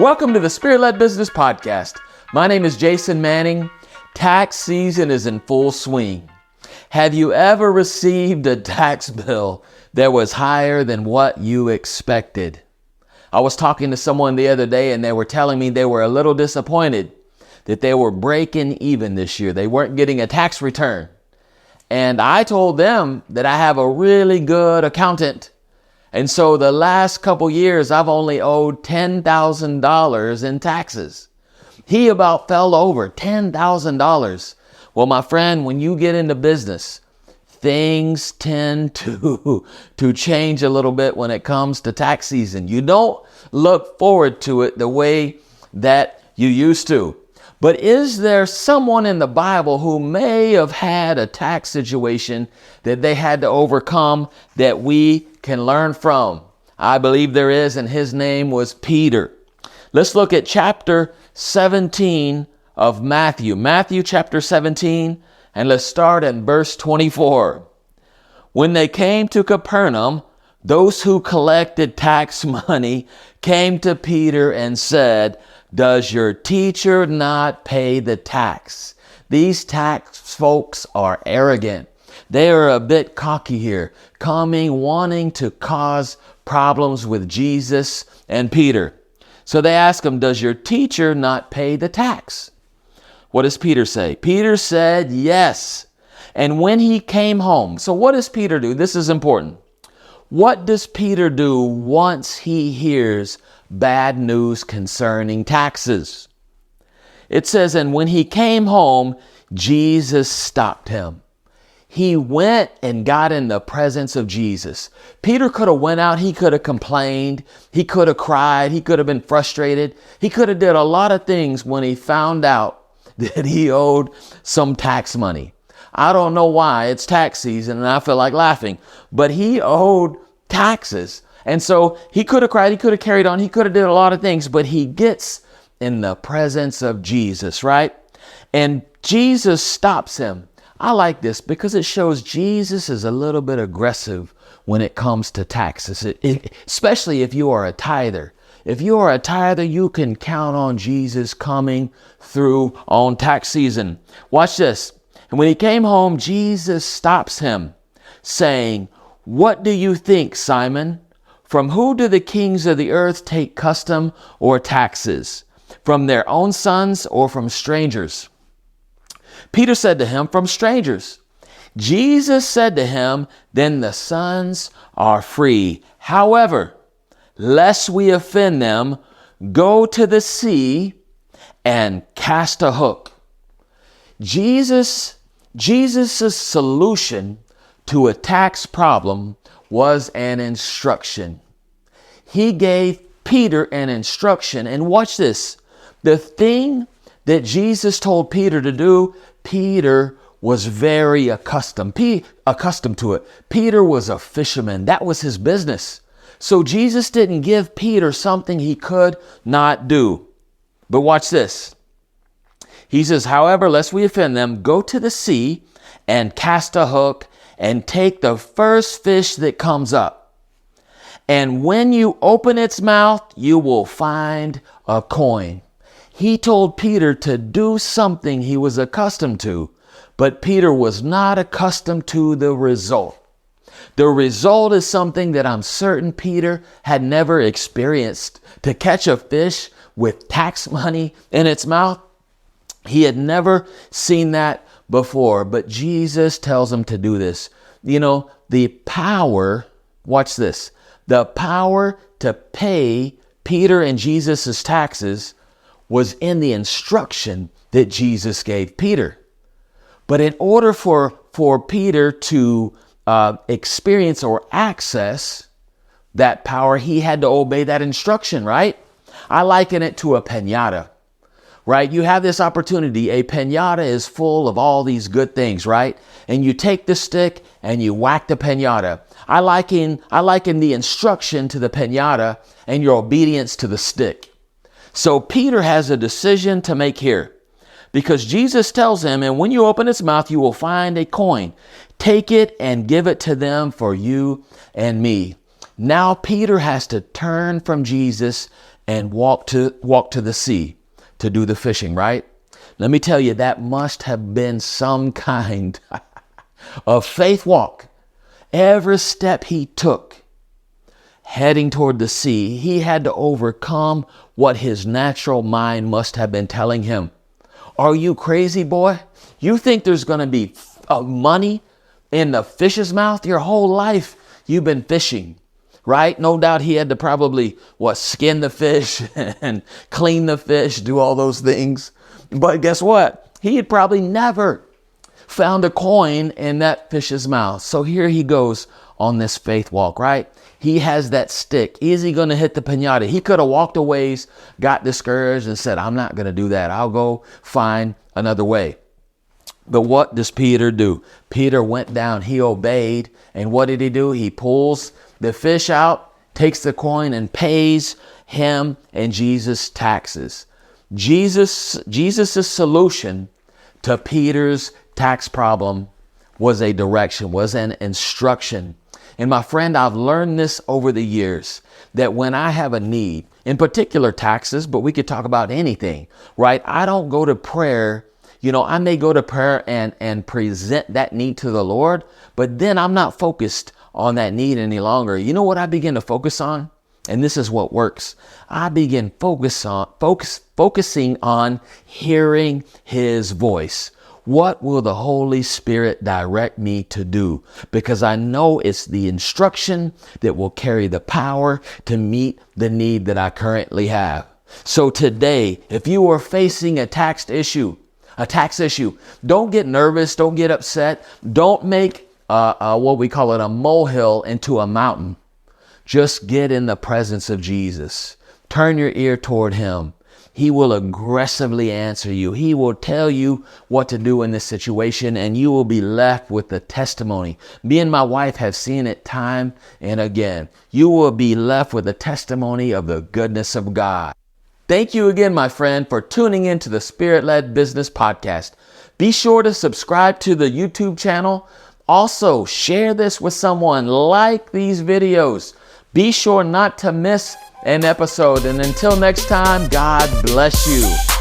Welcome to the Spirit-Led Business Podcast. My name is Jason Manning. Tax season is in full swing. Have you ever received a tax bill that was higher than what you expected? I was talking to someone the other day and they were telling me they were a little disappointed that they were breaking even this year. They weren't getting a tax return. And I told them that I have a really good accountant. And so the last couple years, I've only owed $10,000 in taxes. He about fell over $10,000. Well, my friend, when you get into business, things tend to change a little bit when it comes to tax season. You don't look forward to it the way that you used to. But is there someone in the Bible who may have had a tax situation that they had to overcome that we can learn from? I believe there is, and his name was Peter. Let's look at chapter 17 of Matthew. Matthew chapter 17, and let's start at verse 24. When they came to Capernaum, those who collected tax money came to Peter and said, "Does your teacher not pay the tax?" These tax folks are arrogant. They are a bit cocky here, wanting to cause problems with Jesus and Peter. So they ask him, "Does your teacher not pay the tax?" What does Peter say? Peter said, "Yes." And when he came home, so what does Peter do? This is important. What does Peter do once he hears bad news concerning taxes? It says, and when he came home, Jesus stopped him. He went and got in the presence of Jesus. Peter could have went out. He could have complained. He could have cried. He could have been frustrated. He could have did a lot of things when he found out that he owed some tax money. I don't know why. It's tax season and I feel like laughing, but he owed taxes. And so he could have cried. He could have carried on. He could have did a lot of things, but he gets in the presence of Jesus, right? And Jesus stops him. I like this because it shows Jesus is a little bit aggressive when it comes to taxes, especially if you are a tither. If you are a tither, you can count on Jesus coming through on tax season. Watch this. And when he came home, Jesus stops him, saying, "What do you think, Simon? From who do the kings of the earth take custom or taxes? From their own sons or from strangers?" Peter said to him, "From strangers." Jesus said to him, "Then the sons are free. However, lest we offend them, go to the sea and cast a hook." Jesus' solution to a tax problem was an instruction. He gave Peter an instruction. And watch this. The thing that Jesus told Peter to do, Peter was very accustomed to it. Peter was a fisherman. That was his business. So Jesus didn't give Peter something he could not do. But watch this. He says, "However, lest we offend them, go to the sea and cast a hook and take the first fish that comes up. And when you open its mouth, you will find a coin." He told Peter to do something he was accustomed to, but Peter was not accustomed to the result. The result is something that I'm certain Peter had never experienced. To catch a fish with tax money in its mouth, he had never seen that before, but Jesus tells him to do this. You know, the power, watch this, the power to pay Peter and Jesus' taxes was in the instruction that Jesus gave Peter. But in order for Peter to experience or access that power, he had to obey that instruction, right? I liken it to a piñata. Right? You have this opportunity. A piñata is full of all these good things, right? And you take the stick and you whack the piñata. I liken the instruction to the piñata and your obedience to the stick. So Peter has a decision to make here because Jesus tells him, "And when you open its mouth, you will find a coin. Take it and give it to them for you and me." Now Peter has to turn from Jesus and walk to the sea to do the fishing, right? Let me tell you, that must have been some kind of faith walk. Every step he took heading toward the sea, he had to overcome what his natural mind must have been telling him. Are you crazy, boy? You think there's going to be money in the fish's mouth? Your whole life you've been fishing, right? No doubt he had to probably, skin the fish and clean the fish, do all those things. But guess what? He had probably never found a coin in that fish's mouth. So here he goes on this faith walk, right? He has that stick. Is he going to hit the piñata? He could have walked a ways, got discouraged and said, I'm not going to do that. I'll go find another way. But what does Peter do? Peter went down, he obeyed. And what did he do? He pulls the fish out, takes the coin and pays him and Jesus taxes. Jesus' solution to Peter's tax problem was a direction, was an instruction. And my friend, I've learned this over the years, that when I have a need, in particular taxes, but we could talk about anything, right? I don't go to prayer. I may go to prayer and present that need to the Lord, but then I'm not focused on that need any longer. You know what I begin to focus on? And this is what works. I begin focusing on hearing his voice. What will the Holy Spirit direct me to do? Because I know it's the instruction that will carry the power to meet the need that I currently have. So today, if you are facing a tax issue, don't get nervous. Don't get upset. Don't make what we call it a molehill into a mountain. Just get in the presence of Jesus. Turn your ear toward him. He will aggressively answer you. He will tell you what to do in this situation, and you will be left with the testimony. Me and my wife have seen it time and again. You will be left with a testimony of the goodness of God. Thank you again, my friend, for tuning into the Spirit-Led Business Podcast. Be sure to subscribe to the YouTube channel. Also, share this with someone. Like these videos. Be sure not to miss an episode. And until next time, God bless you.